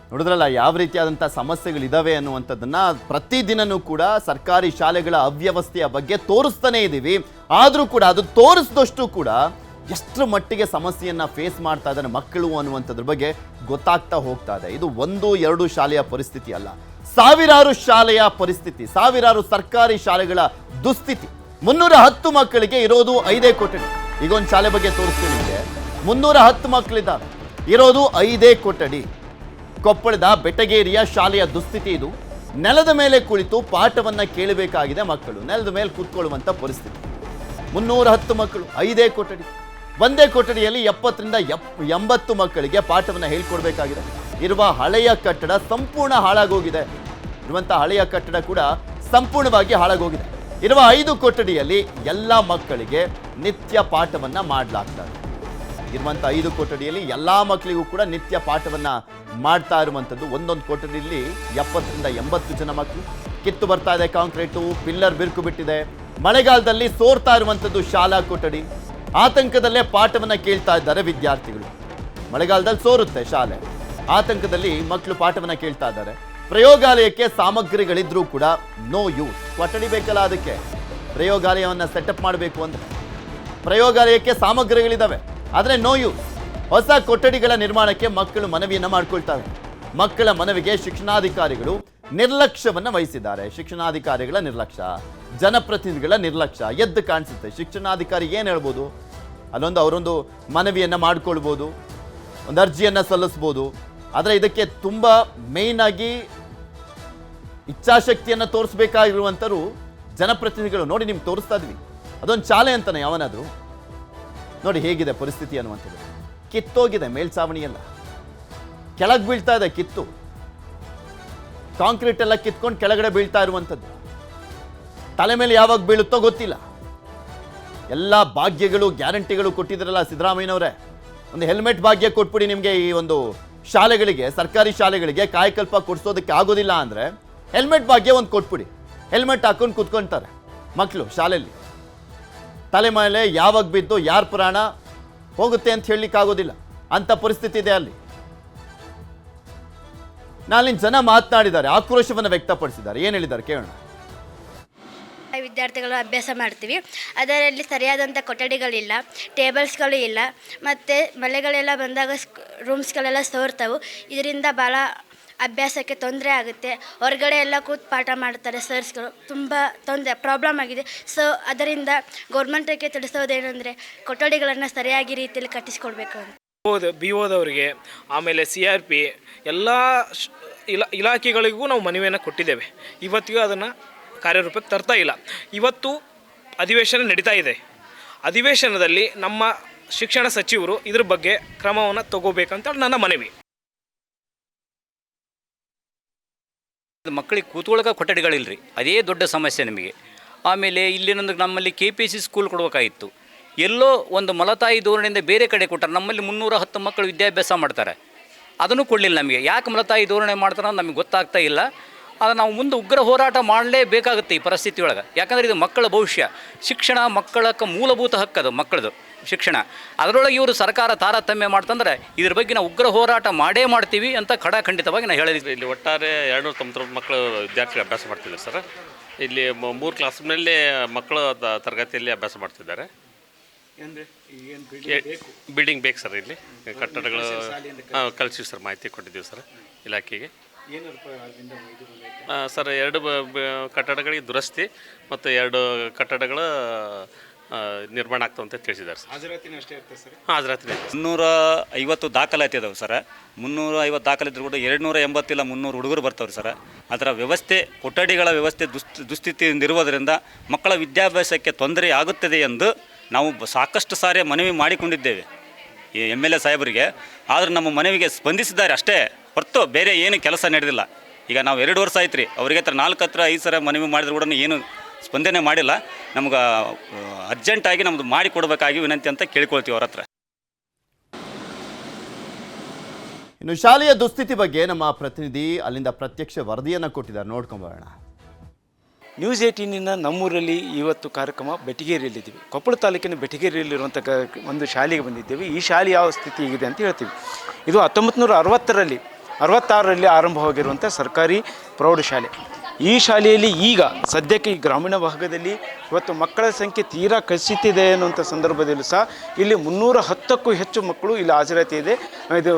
ನೋಡಿದ್ರಲ್ಲ ಯಾವ ರೀತಿಯಾದಂಥ ಸಮಸ್ಯೆಗಳಿದಾವೆ ಅನ್ನುವಂಥದ್ದನ್ನು ಪ್ರತಿದಿನನೂ ಕೂಡ ಸರ್ಕಾರಿ ಶಾಲೆಗಳ ಅವ್ಯವಸ್ಥೆಯ ಬಗ್ಗೆ ತೋರಿಸ್ತಾನೇ ಇದ್ದೀವಿ. ಆದರೂ ಕೂಡ ಅದು ತೋರಿಸಿದಷ್ಟು ಕೂಡ ಎಷ್ಟರ ಮಟ್ಟಿಗೆ ಸಮಸ್ಯೆಯನ್ನು ಫೇಸ್ ಮಾಡ್ತಾ ಇದ್ದಾರೆ ಮಕ್ಕಳು ಅನ್ನುವಂಥದ್ರ ಬಗ್ಗೆ ಗೊತ್ತಾಗ್ತಾ ಹೋಗ್ತಾ ಇದೆ. ಇದು 1-2 ಶಾಲೆಯ ಪರಿಸ್ಥಿತಿ ಅಲ್ಲ, ಸಾವಿರಾರು ಶಾಲೆಯ ಪರಿಸ್ಥಿತಿ, ಸಾವಿರಾರು ಸರ್ಕಾರಿ ಶಾಲೆಗಳ ದುಸ್ಥಿತಿ. 310 ಮಕ್ಕಳಿಗೆ ಇರೋದು 5 ಕೊಠಡಿ. ಈಗ ಒಂದು ಶಾಲೆ ಬಗ್ಗೆ ತೋರಿಸ್ತೀನಿ ನಿಮಗೆ. 310 ಮಕ್ಕಳಿದ್ದಾವೆ, ಇರೋದು 5 ಕೊಠಡಿ. ಕೊಪ್ಪಳದ ಬೆಟಗೇರಿಯ ಶಾಲೆಯ ದುಸ್ಥಿತಿ ಇದು. ನೆಲದ ಮೇಲೆ ಕುಳಿತು ಪಾಠವನ್ನು ಕೇಳಬೇಕಾಗಿದೆ ಮಕ್ಕಳು, ನೆಲದ ಮೇಲೆ ಕೂತ್ಕೊಳ್ಳುವಂಥ ಪರಿಸ್ಥಿತಿ. 310 ಮಕ್ಕಳು, 5 ಕೊಠಡಿ. ಒಂದೇ ಕೊಠಡಿಯಲ್ಲಿ 70ರಿಂದ 80 ಮಕ್ಕಳಿಗೆ ಪಾಠವನ್ನು ಹೇಳ್ಕೊಡ್ಬೇಕಾಗಿದೆ. ಇರುವ ಹಳೆಯ ಕಟ್ಟಡ ಸಂಪೂರ್ಣ ಹಾಳಾಗೋಗಿದೆ. ಇರುವಂಥ ಹಳೆಯ ಕಟ್ಟಡ ಕೂಡ ಸಂಪೂರ್ಣವಾಗಿ ಹಾಳಾಗೋಗಿದೆ. ಇರುವ 5 ಕೊಠಡಿಯಲ್ಲಿ ಎಲ್ಲ ಮಕ್ಕಳಿಗೆ ನಿತ್ಯ ಪಾಠವನ್ನು ಮಾಡಲಾಗ್ತದೆ. ಇರುವಂಥ 5 ಕೊಠಡಿಯಲ್ಲಿ ಎಲ್ಲ ಮಕ್ಕಳಿಗೂ ಕೂಡ ನಿತ್ಯ ಪಾಠವನ್ನು ಮಾಡ್ತಾ ಇರುವಂಥದ್ದು. ಒಂದೊಂದು ಕೊಠಡಿಯಲ್ಲಿ 70ರಿಂದ 80 ಜನ ಮಕ್ಕಳು. ಕಿತ್ತು ಬರ್ತಾ ಇದೆ ಕಾಂಕ್ರೀಟು, ಪಿಲ್ಲರ್ ಬಿರುಕು ಬಿಟ್ಟಿದೆ. ಮಳೆಗಾಲದಲ್ಲಿ ಸೋರ್ತಾ ಇರುವಂಥದ್ದು ಶಾಲಾ ಕೊಠಡಿ. ಆತಂಕದಲ್ಲೇ ಪಾಠವನ್ನು ಕೇಳ್ತಾ ಇದ್ದಾರೆ ವಿದ್ಯಾರ್ಥಿಗಳು. ಮಳೆಗಾಲದಲ್ಲಿ ಸೋರುತ್ತೆ ಶಾಲೆ, ಆತಂಕದಲ್ಲಿ ಮಕ್ಕಳು ಪಾಠವನ್ನು ಕೇಳ್ತಾ ಇದ್ದಾರೆ. ಪ್ರಯೋಗಾಲಯಕ್ಕೆ ಸಾಮಗ್ರಿಗಳಿದ್ರೂ ಕೂಡ ನೋ ಯೂಸ್. ಕೊಠಡಿ ಬೇಕಲ್ಲ, ಅದಕ್ಕೆ ಪ್ರಯೋಗಾಲಯವನ್ನು ಸೆಟಪ್ ಮಾಡಬೇಕು ಅಂದರೆ ಪ್ರಯೋಗಾಲಯಕ್ಕೆ ಸಾಮಗ್ರಿಗಳಿದ್ದಾವೆ, ಆದರೆ ನೋ ಯೂಸ್. ಹೊಸ ಕೊಠಡಿಗಳ ನಿರ್ಮಾಣಕ್ಕೆ ಮಕ್ಕಳು ಮನವಿಯನ್ನು ಮಾಡ್ಕೊಳ್ತಾರೆ. ಮಕ್ಕಳ ಮನವಿಗೆ ಶಿಕ್ಷಣಾಧಿಕಾರಿಗಳು ನಿರ್ಲಕ್ಷ್ಯವನ್ನು ವಹಿಸಿದ್ದಾರೆ. ಶಿಕ್ಷಣಾಧಿಕಾರಿಗಳ ನಿರ್ಲಕ್ಷ್ಯ, ಜನಪ್ರತಿನಿಧಿಗಳ ನಿರ್ಲಕ್ಷ್ಯ ಎದ್ದು ಕಾಣಿಸುತ್ತೆ. ಶಿಕ್ಷಣಾಧಿಕಾರಿ ಏನು ಹೇಳ್ಬೋದು? ಅವರೊಂದು ಮನವಿಯನ್ನು ಮಾಡ್ಕೊಳ್ಬೋದು, ಒಂದು ಅರ್ಜಿಯನ್ನು ಸಲ್ಲಿಸ್ಬೋದು. ಆದರೆ ಇದಕ್ಕೆ ತುಂಬ ಮೇಯ್ನ್ ಆಗಿ ಇಚ್ಛಾಶಕ್ತಿಯನ್ನು ತೋರಿಸ್ಬೇಕಾಗಿರುವಂಥವ್ರು ಜನಪ್ರತಿನಿಧಿಗಳು. ನೋಡಿ, ನಿಮ್ಗೆ ತೋರಿಸ್ತಾ ಇದ್ವಿ, ಅದೊಂದು ಶಾಲೆ ಅಂತಾನೆ ಯಾವನಾದರೂ ನೋಡಿ ಹೇಗಿದೆ ಪರಿಸ್ಥಿತಿ ಅನ್ನುವಂಥದ್ದು. ಕಿತ್ತೋಗಿದೆ ಮೇಲ್ಛಾವಣಿ ಎಲ್ಲ, ಕೆಳಗೆ ಬೀಳ್ತಾ ಇದೆ ಕಿತ್ತು. ಕಾಂಕ್ರೀಟ್ ಎಲ್ಲ ಕಿತ್ಕೊಂಡು ಕೆಳಗಡೆ ಬೀಳ್ತಾ ಇರುವಂಥದ್ದು. ತಲೆ ಮೇಲೆ ಯಾವಾಗ ಬೀಳುತ್ತೋ ಗೊತ್ತಿಲ್ಲ. ಎಲ್ಲ ಭಾಗ್ಯಗಳು ಗ್ಯಾರಂಟಿಗಳು ಕೊಟ್ಟಿದ್ರಲ್ಲ ಸಿದ್ದರಾಮಯ್ಯನವರೇ, ಒಂದು ಹೆಲ್ಮೆಟ್ ಭಾಗ್ಯ ಕೊಟ್ಬಿಡಿ ನಿಮಗೆ. ಈ ಒಂದು ಶಾಲೆಗಳಿಗೆ, ಸರ್ಕಾರಿ ಶಾಲೆಗಳಿಗೆ ಕಾಯಕಲ್ಪ ಕೊಡಿಸೋದಕ್ಕೆ ಆಗೋದಿಲ್ಲ ಅಂದರೆ ಹೆಲ್ಮೆಟ್ ಭಾಗ್ಯ ಒಂದು ಕೊಟ್ಬಿಡಿ. ಹೆಲ್ಮೆಟ್ ಹಾಕೊಂಡು ಕುತ್ಕೊಳ್ತಾರೆ ಮಕ್ಕಳು ಶಾಲೆಯಲ್ಲಿ. ತಲೆ ಮೇಲೆ ಯಾವಾಗ ಬಿದ್ದು ಯಾರ ಪ್ರಾಣ ಹೋಗುತ್ತೆ ಅಂತ ಹೇಳಲಿಕ್ಕೆ ಆಗೋದಿಲ್ಲ, ಅಂಥ ಪರಿಸ್ಥಿತಿ ಇದೆ ಅಲ್ಲಿ. ನಾಳಿನ ಜನ ಮಾತನಾಡಿದ್ದಾರೆ, ಆಕ್ರೋಶವನ್ನು ವ್ಯಕ್ತಪಡಿಸಿದ್ದಾರೆ. ಏನು ಹೇಳಿದ್ದಾರೆ ಕೇಳೋಣ. ವಿದ್ಯಾರ್ಥಿಗಳು ಅಭ್ಯಾಸ ಮಾಡ್ತೀವಿ, ಅದರಲ್ಲಿ ಸರಿಯಾದಂಥ ಕೊಠಡಿಗಳಿಲ್ಲ, ಟೇಬಲ್ಸ್ಗಳು ಇಲ್ಲ, ಮತ್ತು ಮಳೆಗಳೆಲ್ಲ ಬಂದಾಗ ರೂಮ್ಸ್ಗಳೆಲ್ಲ ಸೋರ್ತವೆ. ಇದರಿಂದ ಭಾಳ ಅಭ್ಯಾಸಕ್ಕೆ ತೊಂದರೆ ಆಗುತ್ತೆ. ಹೊರಗಡೆ ಎಲ್ಲ ಕೂತು ಪಾಠ ಮಾಡ್ತಾರೆ ಸರ್ಸ್ಗಳು, ತುಂಬ ಪ್ರಾಬ್ಲಮ್ ಆಗಿದೆ. ಸೊ ಅದರಿಂದ ಗೌರ್ಮೆಂಟಿಗೆ ತಿಳಿಸೋದೇನೆಂದರೆ ಕೊಠಡಿಗಳನ್ನು ಸರಿಯಾಗಿ ರೀತಿಯಲ್ಲಿ ಕಟ್ಟಿಸ್ಕೊಡ್ಬೇಕು ಅಂತ. BOದವರಿಗೆ, ಆಮೇಲೆ CRP ಎಲ್ಲ ಇಲಾಖೆಗಳಿಗೂ ನಾವು ಮನವಿಯನ್ನು ಕೊಟ್ಟಿದ್ದೇವೆ. ಇವತ್ತಿಗೂ ಅದನ್ನು ಕಾರ್ಯರೂಪಕ್ಕೆ ತರ್ತಾ ಇಲ್ಲ. ಇವತ್ತು ಅಧಿವೇಶನ ನಡೀತಾ ಇದೆ. ಅಧಿವೇಶನದಲ್ಲಿ ನಮ್ಮ ಶಿಕ್ಷಣ ಸಚಿವರು ಇದ್ರ ಬಗ್ಗೆ ಕ್ರಮವನ್ನು ತಗೋಬೇಕಂತ ನನ್ನ ಮನವಿ. ಮಕ್ಕಳಿಗೆ ಕೂತ್ಕೊಳ್ಳೋಕೆ ಕೊಠಡಿಗಳಿಲ್ಲ ರೀ, ಅದೇ ದೊಡ್ಡ ಸಮಸ್ಯೆ ನಮಗೆ. ಆಮೇಲೆ ಇಲ್ಲಿ ನಮ್ಮಲ್ಲಿ KPC ಸ್ಕೂಲ್ ಕೊಡಬೇಕಾಗಿತ್ತು, ಎಲ್ಲೋ ಒಂದು ಮಲತಾಯಿ ಧೋರಣೆಯಿಂದ ಬೇರೆ ಕಡೆ ಕೊಟ್ಟರೆ. ನಮ್ಮಲ್ಲಿ 310 ಮಕ್ಕಳು ವಿದ್ಯಾಭ್ಯಾಸ ಮಾಡ್ತಾರೆ, ಅದನ್ನು ಕೊಡಲಿಲ್ಲ ನಮಗೆ. ಯಾಕೆ ಮಲತಾಯಿ ಧೋರಣೆ ಮಾಡ್ತಾರೆ ಅಂತ ನಮಗೆ ಗೊತ್ತಾಗ್ತಾ ಇಲ್ಲ. ಅದು ನಾವು ಮುಂದೆ ಉಗ್ರ ಹೋರಾಟ ಮಾಡಲೇಬೇಕಾಗುತ್ತೆ ಈ ಪರಿಸ್ಥಿತಿ ಒಳಗೆ. ಯಾಕಂದರೆ ಇದು ಮಕ್ಕಳ ಭವಿಷ್ಯ. ಶಿಕ್ಷಣ ಮಕ್ಕಳಕ್ಕೆ ಮೂಲಭೂತ ಹಕ್ಕದು, ಮಕ್ಕಳದು ಶಿಕ್ಷಣ. ಅದರೊಳಗೆ ಇವರು ಸರ್ಕಾರ ತಾರತಮ್ಯ ಮಾಡ್ತಂದ್ರೆ ಇದ್ರ ಬಗ್ಗೆ ನಾವು ಉಗ್ರ ಹೋರಾಟ ಮಾಡೇ ಮಾಡ್ತೀವಿ ಅಂತ ಖಂಡಿತವಾಗಿ ನಾನು ಹೇಳಿದ್ವಿ. ಇಲ್ಲಿ ಒಟ್ಟಾರೆ 290 ಮಕ್ಕಳು ವಿದ್ಯಾರ್ಥಿಗಳು ಅಭ್ಯಾಸ ಮಾಡ್ತಿದ್ದಾರೆ ಸರ್. ಇಲ್ಲಿ 3 ಕ್ಲಾಸ್ನಲ್ಲಿ ಮಕ್ಕಳು ತರಗತಿಯಲ್ಲಿ ಅಭ್ಯಾಸ ಮಾಡ್ತಿದ್ದಾರೆ. ಬಿಲ್ಡಿಂಗ್ ಬೇಕು ಸರ್, ಇಲ್ಲಿ ಕಟ್ಟಡಗಳು ಕಳಿಸಿವಿ ಸರ್, ಮಾಹಿತಿ ಕೊಟ್ಟಿದ್ದೀವಿ ಸರ್ ಇಲಾಖೆಗೆ. ಸರ್ 2 ಕಟ್ಟಡಗಳಿಗೆ ದುರಸ್ತಿ ಮತ್ತು 2 ಕಟ್ಟಡಗಳು ನಿರ್ಮಾಣ ಆಗ್ತವೆ ಅಂತ ತಿಳಿಸಿದ್ದಾರೆ ಸರ್. ಹಾಜರಾತಿನೇ 350 ದಾಖಲಾತಿ ಅದಾವೆ ಸರ್. 350 ದಾಖಲಾತಿ ಕೂಡ 280 ಇಲ್ಲ 300 ಹುಡುಗರು ಬರ್ತಾವ್ರಿ ಸರ್. ಅದರ ವ್ಯವಸ್ಥೆ, ಕೊಠಡಿಗಳ ವ್ಯವಸ್ಥೆ ದುಸ್ಥಿತಿಯಿಂದ ಇರುವುದರಿಂದ ಮಕ್ಕಳ ವಿದ್ಯಾಭ್ಯಾಸಕ್ಕೆ ತೊಂದರೆ ಆಗುತ್ತದೆ ಎಂದು ನಾವು ಸಾಕಷ್ಟು ಸಾರಿ ಮನವಿ ಮಾಡಿಕೊಂಡಿದ್ದೇವೆ ಈ MLA ಸಾಹೇಬರಿಗೆ. ಆದರೆ ನಮ್ಮ ಮನವಿಗೆ ಸ್ಪಂದಿಸಿದ್ದಾರೆ ಅಷ್ಟೇ ಹೊರತು ಬೇರೆ ಏನು ಕೆಲಸ ನಡೆದಿಲ್ಲ. ಈಗ ನಾವು 2 ವರ್ಷ ಆಯ್ತು ರೀ, ಅವರಿಗೆ 4 ಹತ್ರ 5 ಸಲ ಮನವಿ ಮಾಡಿದ್ರು ಕೂಡ ಏನು ಸ್ಪಂದನೆ ಮಾಡಿಲ್ಲ. ನಮ್ಗೆ ಅರ್ಜೆಂಟಾಗಿ ನಮ್ಮದು ಮಾಡಿ ಕೊಡಬೇಕಾಗಿ ವಿನಂತಿ ಅಂತ ಕೇಳ್ಕೊಳ್ತೀವಿ ಅವ್ರ ಹತ್ರ. ಇನ್ನು ಶಾಲೆಯ ದುಸ್ಥಿತಿ ಬಗ್ಗೆ ನಮ್ಮ ಪ್ರತಿನಿಧಿ ಅಲ್ಲಿಂದ ಪ್ರತ್ಯಕ್ಷ ವರದಿಯನ್ನು ಕೊಟ್ಟಿದ್ದಾರೆ, ನೋಡ್ಕೊಂಬರೋಣ. ನ್ಯೂಸ್ 18 ನಮ್ಮೂರಲ್ಲಿ ಇವತ್ತು ಕಾರ್ಯಕ್ರಮ ಬೆಟಗೇರಿಯಲ್ಲಿದ್ದೀವಿ. ಕೊಪ್ಪಳ ತಾಲೂಕಿನ ಬೆಟಗೇರಿಯಲ್ಲಿರುವಂಥ ಒಂದು ಶಾಲೆಗೆ ಬಂದಿದ್ದೇವೆ. ಈ ಶಾಲೆ ಯಾವ ಸ್ಥಿತಿ ಇದೆ ಅಂತ ಹೇಳ್ತೀವಿ. ಇದು 1960ರಲ್ಲಿ 66ರಲ್ಲಿ ಆರಂಭವಾಗಿರುವಂಥ ಸರ್ಕಾರಿ ಪ್ರೌಢಶಾಲೆ. ಈ ಶಾಲೆಯಲ್ಲಿ ಈಗ ಸದ್ಯಕ್ಕೆ ಈ ಗ್ರಾಮೀಣ ಭಾಗದಲ್ಲಿ ಇವತ್ತು ಮಕ್ಕಳ ಸಂಖ್ಯೆ ತೀರಾ ಕಸಿತಿದೆ ಅನ್ನುವಂಥ ಸಂದರ್ಭದಲ್ಲೂ ಸಹ ಇಲ್ಲಿ 310ಕ್ಕೂ ಹೆಚ್ಚು ಮಕ್ಕಳು ಇಲ್ಲಿ ಹಾಜರಾತಿ ಇದೆ. ಇದು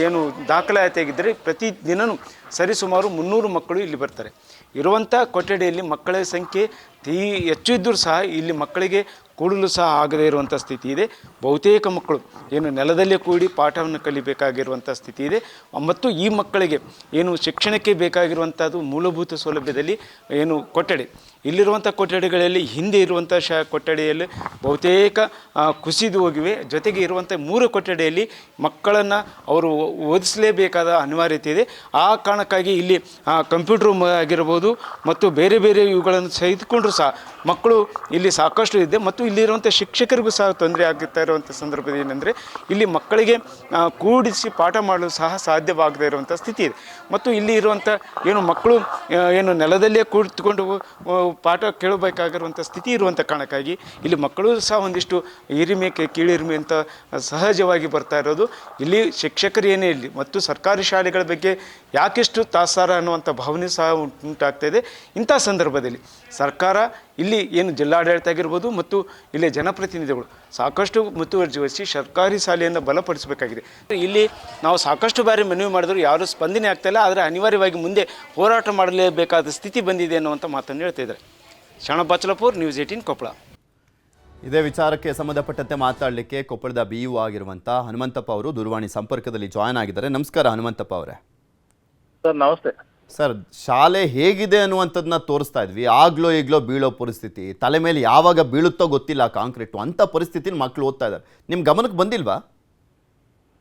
ಏನು ದಾಖಲಾತಿಯಾಗಿದ್ದರೆ ಪ್ರತಿ ದಿನವೂ ಸರಿಸುಮಾರು 300 ಮಕ್ಕಳು ಇಲ್ಲಿ ಬರ್ತಾರೆ. ಇರುವಂಥ ಕೊಠಡಿಯಲ್ಲಿ ಮಕ್ಕಳ ಸಂಖ್ಯೆ ಹೆಚ್ಚು ಇದ್ದರೂ ಸಹ ಇಲ್ಲಿ ಮಕ್ಕಳಿಗೆ ಕೂಡಲು ಸಹ ಆಗದೇ ಇರುವಂಥ ಸ್ಥಿತಿ ಇದೆ. ಬಹುತೇಕ ಮಕ್ಕಳು ಏನು ನೆಲದಲ್ಲೇ ಕೂಡಿ ಪಾಠವನ್ನು ಕಲಿಬೇಕಾಗಿರುವಂಥ ಸ್ಥಿತಿ ಇದೆ. ಮತ್ತು ಈ ಮಕ್ಕಳಿಗೆ ಏನು ಶಿಕ್ಷಣಕ್ಕೆ ಬೇಕಾಗಿರುವಂಥದ್ದು ಮೂಲಭೂತ ಸೌಲಭ್ಯದಲ್ಲಿ ಏನು ಕೊಠಡಿ, ಇಲ್ಲಿರುವಂಥ ಕೊಠಡಿಗಳಲ್ಲಿ ಹಿಂದೆ ಇರುವಂಥ ಕೊಠಡಿಯಲ್ಲಿ ಬಹುತೇಕ ಕುಸಿದು ಹೋಗಿವೆ. ಜೊತೆಗೆ ಇರುವಂಥ 3 ಕೊಠಡಿಯಲ್ಲಿ ಮಕ್ಕಳನ್ನು ಅವರು ಓದಿಸಲೇಬೇಕಾದ ಅನಿವಾರ್ಯತೆ ಇದೆ. ಆ ಕಾರಣಕ್ಕಾಗಿ ಇಲ್ಲಿ ಕಂಪ್ಯೂಟರ್ ರೂಮ್ ಆಗಿರ್ಬೋದು ಮತ್ತು ಬೇರೆ ಬೇರೆ ಇವುಗಳನ್ನು ಸಹಿತಕೊಂಡ್ರೂ ಸಹ ಮಕ್ಕಳು ಇಲ್ಲಿ ಸಾಕಷ್ಟು ಇದೆ. ಮತ್ತು ಇಲ್ಲಿರುವಂಥ ಶಿಕ್ಷಕರಿಗೂ ಸಹ ತೊಂದರೆ ಆಗುತ್ತಾ ಇರುವಂಥ ಸಂದರ್ಭದ ಏನಂದರೆ ಇಲ್ಲಿ ಮಕ್ಕಳಿಗೆ ಕೂಡಿಸಿ ಪಾಠ ಮಾಡಲು ಸಹ ಸಾಧ್ಯವಾಗದೇ ಇರುವಂಥ ಸ್ಥಿತಿ ಇದೆ. ಮತ್ತು ಇಲ್ಲಿ ಇರುವಂಥ ಏನು ಮಕ್ಕಳು ಏನು ನೆಲದಲ್ಲೇ ಕೂತ್ಕೊಂಡು ಪಾಠ ಕೇಳಬೇಕಾಗಿರುವಂಥ ಸ್ಥಿತಿ ಇರುವಂಥ ಕಾರಣಕ್ಕಾಗಿ ಇಲ್ಲಿ ಮಕ್ಕಳು ಸಹ ಒಂದಿಷ್ಟು ಹಿರಿಮೆ ಕೀಳಿರಿಮೆ ಅಂತ ಸಹಜವಾಗಿ ಬರ್ತಾ ಇರೋದು. ಇಲ್ಲಿ ಶಿಕ್ಷಕರು ಏನೇ ಇಲ್ಲಿ ಮತ್ತು ಸರ್ಕಾರಿ ಶಾಲೆಗಳ ಬಗ್ಗೆ ಯಾಕೆಷ್ಟು ತಾತ್ಸಾರ ಅನ್ನುವಂಥ ಭಾವನೆ ಸಹ ಉಂಟಾಗ್ತಾಯಿದೆ. ಇಂಥ ಸಂದರ್ಭದಲ್ಲಿ ಸರ್ಕಾರ ಇಲ್ಲಿ ಏನು ಜಿಲ್ಲಾಡಳಿತ ಆಗಿರ್ಬೋದು ಮತ್ತು ಇಲ್ಲಿ ಜನಪ್ರತಿನಿಧಿಗಳು ಸಾಕಷ್ಟು ಮುತುವರ್ಜಿ ವಹಿಸಿ ಸರ್ಕಾರಿ ಶಾಲೆಯನ್ನು ಬಲಪಡಿಸಬೇಕಾಗಿದೆ. ಇಲ್ಲಿ ನಾವು ಸಾಕಷ್ಟು ಬಾರಿ ಮನವಿ ಮಾಡಿದ್ರು ಯಾರೂ ಸ್ಪಂದನೆ ಆಗ್ತಾಯಿಲ್ಲ. ಆದರೆ ಅನಿವಾರ್ಯವಾಗಿ ಮುಂದೆ ಹೋರಾಟ ಮಾಡಲೇಬೇಕಾದ ಸ್ಥಿತಿ ಬಂದಿದೆ ಅನ್ನುವಂಥ ಮಾತನ್ನು ಹೇಳ್ತಾಯಿದ್ದಾರೆ. ಶರಣ ಬಾಚಲಪುರ್, ನ್ಯೂಸ್ 18 ಕೊಪ್ಪಳ. ಇದೇ ವಿಚಾರಕ್ಕೆ ಸಂಬಂಧಪಟ್ಟಂತೆ ಮಾತಾಡಲಿಕ್ಕೆ ಕೊಪ್ಪಳದ BU ಆಗಿರುವಂಥ ಹನುಮಂತಪ್ಪ ಅವರು ದೂರವಾಣಿ ಸಂಪರ್ಕದಲ್ಲಿ ಜಾಯ್ನ್ ಆಗಿದ್ದಾರೆ. ನಮಸ್ಕಾರ ಹನುಮಂತಪ್ಪ ಅವರೇ. ಸರ್ ನಮಸ್ತೆ ಸರ್, ಶಾಲೆ ಹೇಗಿದೆ ಅನ್ನುವಂಥದ್ದನ್ನ ತೋರಿಸ್ತಾ ಇದ್ವಿ. ಆಗ್ಲೋ ಈಗಲೋ ಬೀಳೋ ಪರಿಸ್ಥಿತಿ, ತಲೆ ಮೇಲೆ ಯಾವಾಗ ಬೀಳುತ್ತೋ ಗೊತ್ತಿಲ್ಲ ಕಾಂಕ್ರೀಟು, ಅಂಥ ಪರಿಸ್ಥಿತಿನ ಮಕ್ಕಳು ಓದ್ತಾ ಇದ್ದಾರೆ. ನಿಮ್ಮ ಗಮನಕ್ಕೆ ಬಂದಿಲ್ವಾ?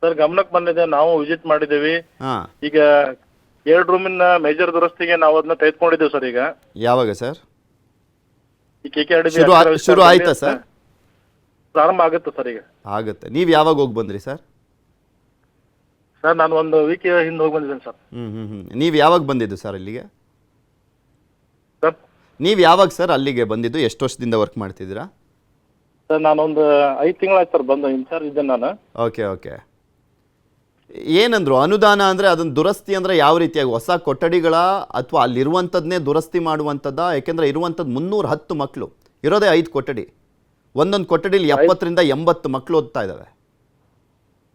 ಸರ್ ಗಮನಕ್ಕೆ ಬಂದಿದೆ, ನಾವು ವಿಸಿಟ್ ಮಾಡಿದ್ದೀವಿ. ಹಾಂ, ಈಗ 2 ರೂಮಿನ ಮೇಜರ್ ದುರಸ್ತಿಗೆ ನಾವು ಅದನ್ನ ತೆಗೆದುಕೊಂಡಿದ್ದೇವೆ ಸರ್. ಈಗ ಯಾವಾಗ ಸರ್ ಈ KKRD ಶುರು ಆಯ್ತಾ ಸರ್? ಪ್ರಾರಂಭ ಆಗುತ್ತೆ ಸರ್. ಈಗ ಆಗುತ್ತೆ. ನೀವು ಯಾವಾಗ ಹೋಗಿ ಬಂದ್ರಿ ಸರ್? ಸರ್ ನಾನು 1 ವೀಕ್ ಹಿಂದೆ ಹೋಗಿ ಬಂದಿದ್ದೇನೆ ಸರ್. ನೀವು ಯಾವಾಗ ಬಂದಿದ್ದು ಸರ್ ಅಲ್ಲಿಗೆ? ಸರ್ ನೀವು ಯಾವಾಗ ಸರ್ ಅಲ್ಲಿಗೆ ಬಂದಿದ್ದು? ಎಷ್ಟು ವರ್ಷದಿಂದ ವರ್ಕ್ ಮಾಡ್ತಿದ್ದೀರಾ? ಸರ್ ನಾನೊಂದು 5 ತಿಂಗಳಾಯ್ತು ಸರ್ ಬಂದು, ಇನ್ಚಾರ್ಜ್ ಇದ್ದೇನೆ ನಾನು. Okay okay. ಏನಂದ್ರು ಅನುದಾನ ಅಂದರೆ ಅದನ್ನು ದುರಸ್ತಿ ಅಂದರೆ ಯಾವ ರೀತಿಯಾಗಿ ಹೊಸ ಕೊಠಡಿಗಳ ಅಥವಾ ಅಲ್ಲಿರುವಂಥದ್ದನ್ನೇ ದುರಸ್ತಿ ಮಾಡುವಂಥದ್ದ? ಯಾಕೆಂದರೆ ಇರುವಂಥದ್ದು 310 ಮಕ್ಕಳು, ಇರೋದೇ 5 ಕೊಠಡಿ. ಒಂದೊಂದು ಕೊಠಡಿಲಿ 70ರಿಂದ 80 ಮಕ್ಕಳು ಓದ್ತಾ ಇದ್ದಾವೆ.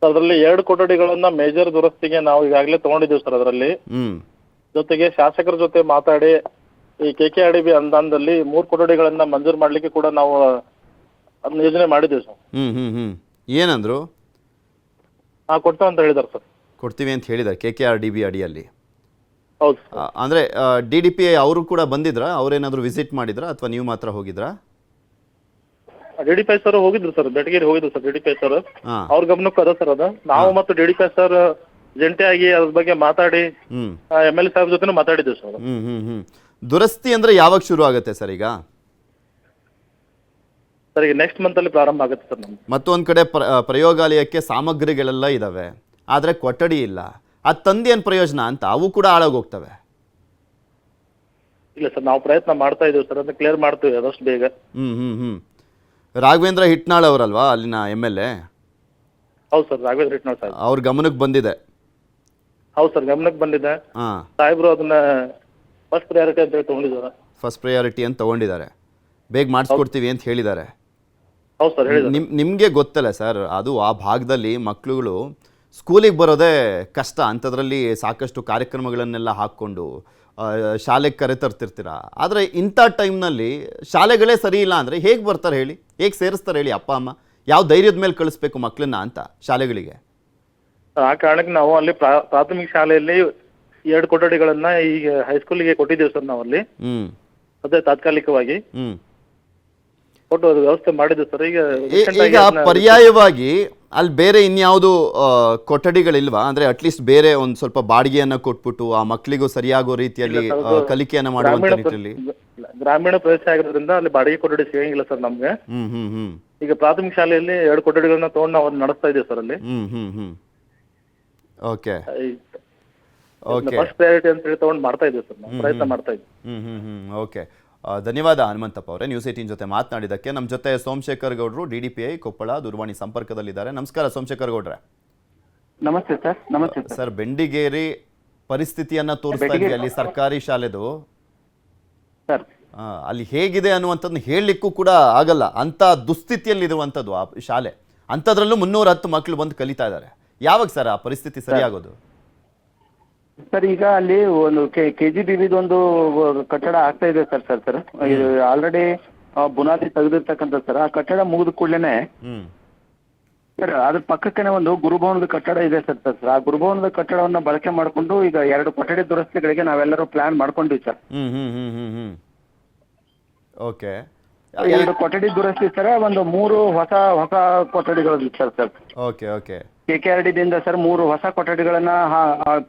ಅದರಲ್ಲಿ 2 ಕೊಠಡಿಗಳನ್ನ ಮೇಜರ್ ದುರಸ್ತಿಗೆ ನಾವು ಈಗಾಗಲೇ ತಗೊಂಡಿದ್ದೀವಿ ಸರ್. ಅದರಲ್ಲಿ ಜೊತೆಗೆ ಶಾಸಕರ ಜೊತೆ ಮಾತಾಡಿ ಈ KKRDB ಅನುದಾನದಲ್ಲಿ 3 ಕೊಠಡಿಗಳನ್ನ ಮಂಜೂರು ಮಾಡ್ಲಿಕ್ಕೆ ಕೂಡ ನಾವು ಅದನ್ನ ಯೋಜನೆ ಮಾಡಿದ್ದೀವಿ ಸರ್. ಏನಂದ್ರು? ಕೊಡ್ತೇವೆ ಅಂತ ಹೇಳಿದಾರೆ ಸರ್. ಕೊಡ್ತೀವಿ ಅಂತ ಹೇಳಿದ್ದಾರೆ KKRDB ಅಡಿಯಲ್ಲಿ. ಹೌದು ಅಂದರೆ DDP ಅವರು ಕೂಡ ಬಂದಿದ್ರಾ? ಅವರೇನಾದರೂ ವಿಸಿಟ್ ಮಾಡಿದ್ರಾ ಅಥವಾ ನೀವು ಮಾತ್ರ ಹೋಗಿದ್ರಾ? DDP ಸರ್ ಹೋಗಿದ್ರು ಸರ್, ಬೆಟಗೇರಿ ಹೋಗಿದ್ರು ಸರ್. DDP ಸರ್ ಅವ್ರ ಗಮನಕ್ಕೂ ಅದ ಸರ್. ಅದ ನಾವು ಮತ್ತು DDP ಸರ್ ಜಂಟಿಯಾಗಿ ಅದ್ರ ಬಗ್ಗೆ ಮಾತಾಡಿ MLA ಸಾಹೇಬ್ ಜೊತೆ ಮಾತಾಡಿದ್ದೀವಿ ಸರ್. ದುರಸ್ತಿ ಅಂದ್ರೆ ಯಾವಾಗ ಶುರು ಆಗುತ್ತೆ ಸರ್? ಈಗ ಸರ್ ಈಗ ನೆಕ್ಸ್ಟ್ ಮಂತ್ ಅಲ್ಲಿ ಪ್ರಾರಂಭ ಆಗುತ್ತೆ ಸರ್ ನಮ್ಗೆ. ಮತ್ತೊಂದು ಕಡೆ ಪ್ರಯೋಗಾಲಯಕ್ಕೆ ಸಾಮಗ್ರಿಗಳೆಲ್ಲ ಇದಾವೆ, ಆದರೆ ಕೊಠಡಿ ಇಲ್ಲ. ಅದು ತಂದೇನು ಪ್ರಯೋಜನ ಅಂತ ಅವು ಕೂಡ ಹಾಳಾಗೋಗ್ತವೆ. ಇಲ್ಲ ಸರ್, ನಾವು ಪ್ರಯತ್ನ ಮಾಡ್ತಾ ಇದೀವಿ ಸರ್, ಅದನ್ನ ಕ್ಲಿಯರ್ ಮಾಡ್ತೀವಿ ಆದಷ್ಟು ಬೇಗ. ರಾಘವೇಂದ್ರ ಹಿಟ್ನಾಳ್ ಅವರಲ್ವಾ ಅಲ್ಲಿನ MLA? ಹೌದು ಸರ್, ರಾಘವೇಂದ್ರ ಹಿಟ್ನಾಳ್ ಸಾಹೇಬ್ ಅವ್ರ ಗಮನಕ್ಕೆ ಬಂದಿದೆ. ಹೌದು ಸರ್, ಗಮನಕ್ಕೆ ಬಂದಿದೆ. ಸಾಹೇಬ್ರು ಅದನ್ನ ಫಸ್ಟ್ ಪ್ರಯಾರಿಟಿ ಅಂತ ಹೇಳಿ ತಗೊಂಡಿದ್ದಾರೆ. ಫಸ್ಟ್ ಪ್ರಯಾರಿಟಿ ಅಂತ ತಗೊಂಡಿದ್ದಾರೆ, ಬೇಗ ಮಾಡಿಸ್ಕೊಡ್ತೀವಿ ಅಂತ ಹೇಳಿದ್ದಾರೆ. ಹೌದು ಸರ್, ಹೇಳಿದ್ದಾರೆ. ನಿಮಗೆ ಗೊತ್ತಲ್ಲ ಸರ್, ಅದು ಆ ಭಾಗದಲ್ಲಿ ಮಕ್ಕಳುಗಳು ಸ್ಕೂಲಿಗೆ ಬರೋದೇ ಕಷ್ಟ. ಅಂಥದ್ರಲ್ಲಿ ಸಾಕಷ್ಟು ಕಾರ್ಯಕ್ರಮಗಳನ್ನೆಲ್ಲ ಹಾಕ್ಕೊಂಡು ಶಾಲೆಗೆ ಕರೆತರ್ತಿರ್ತೀರ. ಆದರೆ ಇಂಥ ಟೈಮ್ನಲ್ಲಿ ಶಾಲೆಗಳೇ ಸರಿ ಇಲ್ಲ ಅಂದರೆ ಹೇಗೆ ಬರ್ತಾರೆ ಹೇಳಿ? ಹೇಗೆ ಸೇರಿಸ್ತಾರೆ ಹೇಳಿ ಅಪ್ಪ ಅಮ್ಮ? ಯಾವ ಧೈರ್ಯದ ಮೇಲೆ ಕಳಿಸ್ಬೇಕು ಮಕ್ಕಳನ್ನ ಅಂತ ಶಾಲೆಗಳಿಗೆ? ಆ ಕಾರಣಕ್ಕೆ ನಾವು ಅಲ್ಲಿ ಪ್ರಾಥಮಿಕ ಶಾಲೆಯಲ್ಲಿ 2 ಕೊಠಡಿಗಳನ್ನ ಈಗ ಹೈಸ್ಕೂಲಿಗೆ ಕೊಟ್ಟಿದ್ದೀವಿ ಸರ್. ನಾವು ಅಲ್ಲಿ ಅದೇ ತಾತ್ಕಾಲಿಕವಾಗಿ ಕೊಟ್ಟು ವ್ಯವಸ್ಥೆ ಮಾಡಿದ್ದೀವಿ ಸರ್. ಈಗ ಪರ್ಯಾಯವಾಗಿ ಅಲ್ಲಿ ಬೇರೆ ಇನ್ಯಾವುದು ಕೊಠಡಿಗಳಿಲ್ವಾ? ಅಂದ್ರೆ ಅಟ್ಲೀಸ್ಟ್ ಬೇರೆ ಒಂದು ಸ್ವಲ್ಪ ಬಾಡಿಗೆಯನ್ನ ಕೊಟ್ಬಿಟ್ಟು ಆ ಮಕ್ಕಳಿಗೂ ಸರಿಯಾಗೋ ರೀತಿಯಲ್ಲಿ ಕಲಿಕೆಯನ್ನ ಮಾಡುವಂತ ನಿಟ್ಟಿನಲ್ಲಿ. ಗ್ರಾಮೀಣ ಪ್ರದೇಶ ಆಗಿರೋದ್ರಿಂದ ಅಲ್ಲಿ ಬಾಡಿಗೆ ಕೊಠಡಿ ಸಿಗಂಗಿಲ್ಲ ಸರ್ ನಮ್ಗೆ. ಈಗ ಪ್ರಾಥಮಿಕ ಶಾಲೆಯಲ್ಲಿ 2 ಕೊಠಡಿಗಳನ್ನ ತಗೊಂಡು ನಾವು ನಡೆಸ್ತಾ ಇದ್ದೀವಿ ಸರ್ ಅಲ್ಲಿ. ಓಕೆ ಫಸ್ಟ್ ಪ್ರಯಾರಿಟಿ ಅಂತ ಹೇಳಿ ತಗೊಂಡು ಮಾಡ್ತಾ ಇದ್ದೀವಿ ಸರ್, ನಾವು ಪ್ರಯತ್ನ ಮಾಡ್ತಾ ಇದ್ದೀವಿ. ಓಕೆ, ಧನ್ಯವಾದ ಹನುಮಂತಪ್ಪ ಅವರೇ ನ್ಯೂಸ್ 18 ಜೊತೆ ಮಾತನಾಡಿದ್ದಕ್ಕೆ. ನಮ್ಮ ಜೊತೆ ಸೋಮಶೇಖರ್ ಗೌಡರು DDPI ಕೊಪ್ಪಳ ದೂರವಾಣಿ ಸಂಪರ್ಕದಲ್ಲಿದ್ದಾರೆ. ನಮಸ್ಕಾರ ಸೋಮಶೇಖರ್ ಗೌಡ್ರೆ. ನಮಸ್ತೆ ಸರ್. ನಮಸ್ತೆ ಸರ್. ಸರ್, ಬೆಂಡಿಗೇರಿ ಪರಿಸ್ಥಿತಿಯನ್ನ ತೋರಿಸ್ತಾ ಇದ್ವಿ ಅಲ್ಲಿ ಸರ್ಕಾರಿ ಶಾಲೆದು. ಸರ್ ಅಲ್ಲಿ ಹೇಗಿದೆ ಅನ್ನುವಂಥದ್ದನ್ನ ಹೇಳಲಿಕ್ಕೂ ಕೂಡ ಆಗಲ್ಲ, ಅಂತ ದುಸ್ಥಿತಿಯಲ್ಲಿರುವಂಥದ್ದು ಆ ಶಾಲೆ. ಅಂಥದ್ರಲ್ಲೂ 310 ಮಕ್ಕಳು ಬಂದು ಕಲಿತಾ ಇದ್ದಾರೆ. ಯಾವಾಗ ಸರ್ ಆ ಪರಿಸ್ಥಿತಿ ಸರಿಯಾಗೋದು? ಸರ್ ಈಗ ಅಲ್ಲಿ ಒಂದು KGBB ಒಂದು ಕಟ್ಟಡ ಆಗ್ತಾ ಇದೆ ಸರ್. ಇದು ಆಲ್ರೆಡಿ ಬುನಾದಿ ತೆಗೆದಿರ್ತಕ್ಕಂಥ ಸರ್. ಆ ಕಟ್ಟಡ ಮುಗಿದ ಕೂಡಲೇ ಸರ್ ಅದ್ರ ಪಕ್ಕಕ್ಕೆ ಒಂದು ಗುರುಭವನದ ಕಟ್ಟಡ ಇದೆ ಸರ್. ಆ ಗುರುಭವನದ ಕಟ್ಟಡವನ್ನ ಬಳಕೆ ಮಾಡಿಕೊಂಡು ಈಗ 2 ಕೊಠಡಿ ದುರಸ್ತಿಗಳಿಗೆ ನಾವೆಲ್ಲರೂ ಪ್ಲಾನ್ ಮಾಡ್ಕೊಂಡಿವಿ ಸರ್. ಓಕೆ, 2 ಕೊಠಡಿ ದುರಸ್ತಿ ಸರ್, ಒಂದು 3 ಹೊಸ ಕೊಠಡಿಗಳು ಸರ್. ಓಕೆ ಓಕೆ KKRDದಿಂದ ಸರ್ 3 ಹೊಸ ಕೊಠಡಿಗಳನ್ನ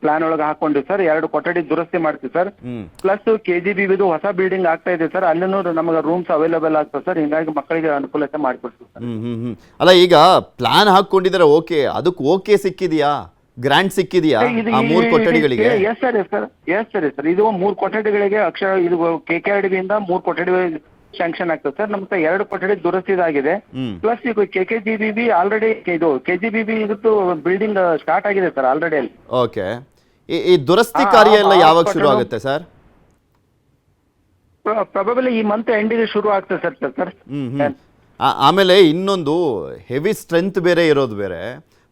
ಪ್ಲಾನ್ ಒಳಗೆ ಹಾಕೊಂಡಿವಿ ಸರ್. 2 ಕೊಠಡಿ ದುರಸ್ತಿ ಮಾಡ್ತೀವಿ ಸರ್. ಪ್ಲಸ್ KGBB ಹೊಸ ಬಿಲ್ಡಿಂಗ್ ಆಗ್ತಾ ಇದೆ ಸರ್. ಅಲ್ಲೂ ನಮಗೆ ರೂಮ್ಸ್ ಅವೈಲೇಬಲ್ ಆಗ್ತದೆ ಸರ್. ಹಿಂಗಾಗಿ ಮಕ್ಕಳಿಗೆ ಅನುಕೂಲತೆ ಮಾಡಿಕೊಡ್ತೀವಿ ಸರ್. ಅಲ್ಲ, ಈಗ ಪ್ಲಾನ್ ಹಾಕೊಂಡಿದ್ರೆ ಓಕೆ, ಅದಕ್ಕೆ ಓಕೆ ಸಿಕ್ಕಿದೆಯಾ? ಗ್ರಾಂಟ್ ಸಿಕ್ಕಿದೆಯಾ ಆ 3 ಕೊಠಡಿಗಳಿಗೆ? Yes sir. ಇದು 3 ಕೊಠಡಿಗಳಿಗೆ ಇದು KKRDಯಿಂದ 3 ಕೊಠಡಿ ಶಾಂಕ್ಷನ್ ಆಗ್ತದೆ ಸರ್. ನಮ್ಗೆ 2 ಕೊಠಡಿ ದುರಸ್ತಿದಾಗಿದೆ. ಪ್ಲಸ್ ಈಗ KKGBB ಆಲ್ರೆಡಿ ಇದು KGBB ಇದು ಬಿಲ್ಡಿಂಗ್ ಸ್ಟಾರ್ಟ್ ಆಗಿದೆ ಸರ್ ಆಲ್ರೆಡಿ ಅಲ್ಲಿ. ಓಕೆ, ಈ ದುರಸ್ತಿ ಕಾರ್ಯ ಎಲ್ಲ ಯಾವಾಗ ಶುರು ಆಗುತ್ತೆ ಸರ್? ಪ್ರಾಬಬಲಿ ಈ ಮಂತ್ ಎಂಡಿಗೆ ಶುರು ಆಗ್ತದೆ ಸರ್. ಆಮೇಲೆ ಇನ್ನೊಂದು ಹೆವಿ ಸ್ಟ್ರೆಂತ್ ಬೇರೆ ಇರೋದು ಬೇರೆ,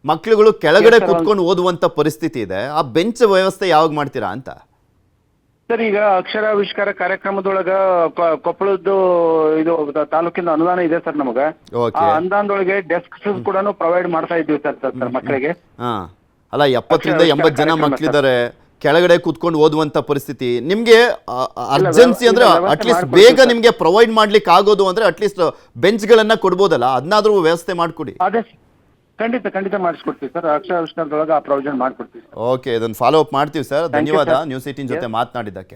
ಮಕ್ಳುಗಳು ಕೆಳಗಡೆ ಕುತ್ಕೊಂಡು ಓದುವಂತ ಪರಿಸ್ಥಿತಿ ಇದೆ. ಆ ಬೆಂಚ್ ವ್ಯವಸ್ಥೆ ಯಾವಾಗ ಮಾಡ್ತೀರಾ ಅಂತ ಸರ್? ಈಗ ಅಕ್ಷರಾವಿಷ್ಕಾರ ಕಾರ್ಯಕ್ರಮದೊಳಗ ಕೊಪ್ಪಳದ್ದು ಇದು ತಾಲೂಕಿನ ಅನುದಾನ ಇದೆ ಸರ್ ನಮಗ. ಆ ಅನುದಾನದೊಳಗೆ ಡೆಸ್ಕ್ಸ್ ಕೂಡ ಪ್ರೊವೈಡ್ ಮಾಡ್ತಾ ಇದ್ದೀವಿ ಸರ್ ಮಕ್ಕಳಿಗೆ. ಅಲ್ಲ, 70 ರಿಂದ 80 ಜನ ಮಕ್ಕಳಿದ್ದಾರೆ, ಕೆಳಗಡೆ ಕೂತ್ಕೊಂಡು ಓದುವಂತ ಪರಿಸ್ಥಿತಿ. ನಿಮ್ಗೆ ಅರ್ಜೆನ್ಸಿ ಅಂದ್ರೆ ಅಟ್ಲೀಸ್ಟ್ ಬೇಗ ನಿಮ್ಗೆ ಪ್ರೊವೈಡ್ ಮಾಡ್ಲಿಕ್ಕೆ ಆಗೋದು ಅಂದ್ರೆ ಅಟ್ಲೀಸ್ಟ್ ಬೆಂಚ್ ಗಳನ್ನ ಕೊಡ್ಬೋದಲ್ಲ, ಅದನ್ನಾದ್ರೂ ವ್ಯವಸ್ಥೆ ಮಾಡ್ಕೊಡಿ. ಅದೇ ಖಂಡಿತ ಮಾಡಿಸ್ಕೊಡ್ತೀವಿ ಸರ್. ಅಕ್ಷರಾವಿಷ್ಕಾರದೊಳಗೆ ಆ ಪ್ರೊವಿಷನ್ ಮಾಡ್ಕೊಡ್ತೀವಿ. ಓಕೆ, ಇದನ್ನು ಫಾಲೋ ಅಪ್ ಮಾಡ್ತೀವಿ ಸರ್. ಧನ್ಯವಾದ ನ್ಯೂಸ್ 18 ಜೊತೆ ಮಾತನಾಡಿದ್ದಕ್ಕೆ.